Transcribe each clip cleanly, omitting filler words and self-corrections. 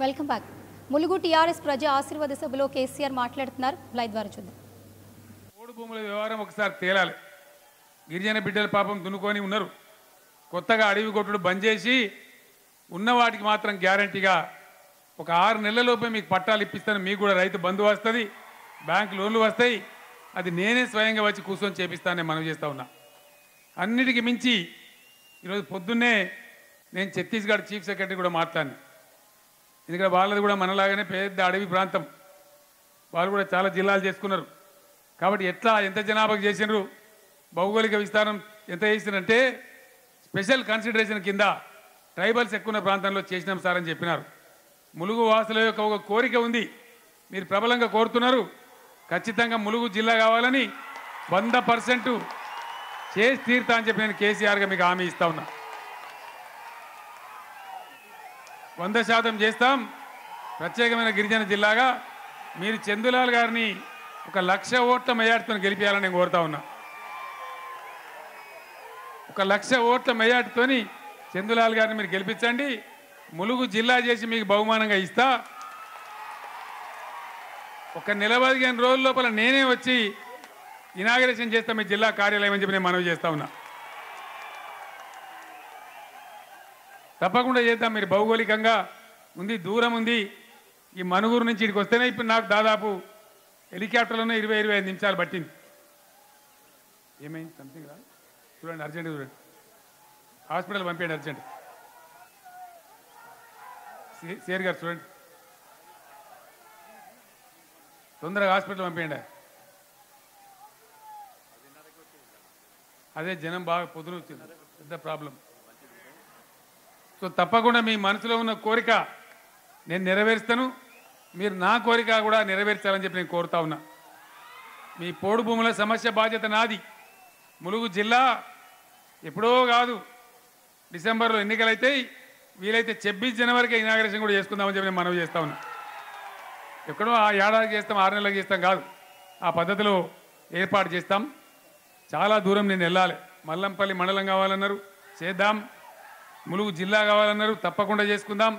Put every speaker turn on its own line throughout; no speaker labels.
Welcome back. Mulugu TRS ప్రజా ఆశీర్వాద సభలో కేసీఆర్ మాట్లాడుతున్నారు. లైవ్ ద్వారా చూద్దాం.
ఓడు భూముల వ్యవహారం ఒకసారి తేలాలి. గిరిజన బిడ్డల పాపం దున్నుకొని ఉన్నారు. కొత్తగా అడవి కొట్టుడు బంద్ చేసి ఉన్న వాటికి మాత్రం గ్యారంటీగా ఒక 6 నెలలలోపే మీకు పట్టాలు ఇప్పిస్తాను. మీకు కూడా రైతు బంధు వస్తుంది, బ్యాంక్ లోన్లు వస్తాయి. అది నేనే స్వయంగా వచ్చి కూర్చొని చేపిస్తానని మనం చేస్తూ ఉన్నా. అన్నిటికీ మించి ఈరోజు పొద్దున్నే నేను ఛత్తీస్గఢ్ చీఫ్ సెక్రటరీ కూడా మాట్లాడినా. ఎందుకంటే వాళ్ళది కూడా మనలాగానే పెద్ద అడవి ప్రాంతం, వాళ్ళు కూడా చాలా జిల్లాలు చేసుకున్నారు. కాబట్టి ఎంత జనాభాకు చేసినారు, భౌగోళిక విస్తారం ఎంత చేసినంటే స్పెషల్ కన్సిడరేషన్ కింద ట్రైబల్స్ ఎక్కువ ప్రాంతంలో చేసినాం సార్ అని చెప్పినారు. ములుగు వాసుల యొక్క ఒక కోరిక ఉంది, మీరు ప్రబలంగా కోరుతున్నారు. ఖచ్చితంగా ములుగు జిల్లా కావాలని 100% చేసి తీరుతా అని చెప్పి నేను కేసీఆర్గా మీకు హామీ ఇస్తా ఉన్నా. 100% చేస్తాం. ప్రత్యేకమైన గిరిజన జిల్లాగా మీరు చందులాల్ గారిని 1,00,000 ఓట్ల మెజార్టీతో గెలిపించాలని నేను కోరుతా ఉన్నా. 1,00,000 ఓట్ల మెజార్టీతోని చందులాల్ గారిని మీరు గెలిపించండి. ములుగు జిల్లా చేసి మీకు బహుమానంగా ఇస్తా. ఒక నెల 15 రోజుల లోపల నేనే వచ్చి ఇనాగరేషన్ చేస్తా మీ జిల్లా కార్యాలయం అని చెప్పి నేను మనవి చేస్తా ఉన్నా. తప్పకుండా చేద్దాం. మీరు భౌగోళికంగా ఉంది, దూరం ఉంది. ఈ మనుగురు నుంచి ఇక్కడికి వస్తేనే ఇప్పుడు నాకు దాదాపు హెలికాప్టర్లోనే 20-25 నిమిషాలు పట్టింది. ఏమైంది సంథింగ్ రా చూడండి, అర్జెంట్ చూడండి, హాస్పిటల్ పంపేయండి అర్జెంట్. సేర్ గారు చూడండి, తొందరగా హాస్పిటల్ పంపేయండి. అదే జనం బాగా పొద్దున వచ్చింది, పెద్ద ప్రాబ్లం. సో తప్పకుండా మీ మనసులో ఉన్న కోరిక నేను నెరవేరుస్తాను. మీరు నా కోరిక కూడా నెరవేర్చాలని చెప్పి నేను కోరుతా ఉన్నా. మీ పోడు భూముల సమస్య బాధ్యత నాది. ములుగు జిల్లా ఎప్పుడో కాదు, డిసెంబర్లో ఎన్నికలు అవుతాయి. వీలైతే 26 జనవరికి ఇనాగరేషన్ కూడా చేసుకుందామని చెప్పి నేను మనవి చేస్తా ఉన్నా. ఎక్కడో ఆ ఏడాదికి చేస్తాం, 6 నెలలకు చేస్తాం కాదు, ఆ పద్ధతిలో ఏర్పాటు చేస్తాం. చాలా దూరం నేను వెళ్ళాలి. మల్లంపల్లి మండలం కావాలన్నారు, చేద్దాం. ములుగు జిల్లా కావాలన్నారు, తప్పకుండా చేసుకుందాం.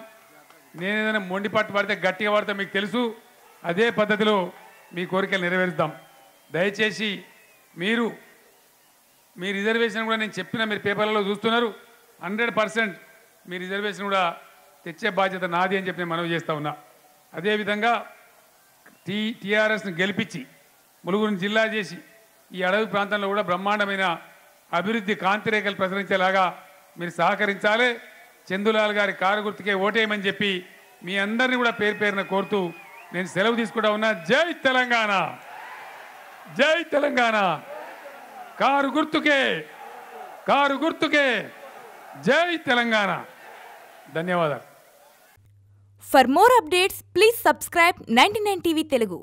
నేను ఏదైనా మొండిపట్టు పడితే గట్టిగా పడితే మీకు తెలుసు, అదే పద్ధతిలో మీ కోరికలు నెరవేరుద్దాం. దయచేసి మీరు మీ రిజర్వేషన్ కూడా నేను చెప్పిన, మీరు పేపర్లలో చూస్తున్నారు, 100% మీ రిజర్వేషన్ కూడా తెచ్చే బాధ్యత నాది అని చెప్పి నేను మనవి చేస్తూ ఉన్నా. అదేవిధంగా టీఆర్ఎస్ని గెలిపించి ములుగురిని జిల్లా చేసి ఈ అడవి ప్రాంతంలో కూడా బ్రహ్మాండమైన అభివృద్ధి కాంతిరేఖలు ప్రసరించేలాగా మీరు సహకరించాలి. చందులాల్ గారి కారు గుర్తుకే ఓటేయమని చెప్పి మీ అందరినీ కూడా పేరు పేరున కోరుతూ నేను సెలవు తీసుకుంటా ఉన్నా. జై తెలంగాణ, జై తెలంగాణ. కారు గుర్తుకే, కారు గుర్తుకే, జై తెలంగాణ. ధన్యవాదాలు.
For more updates, please subscribe 99 TV Telugu.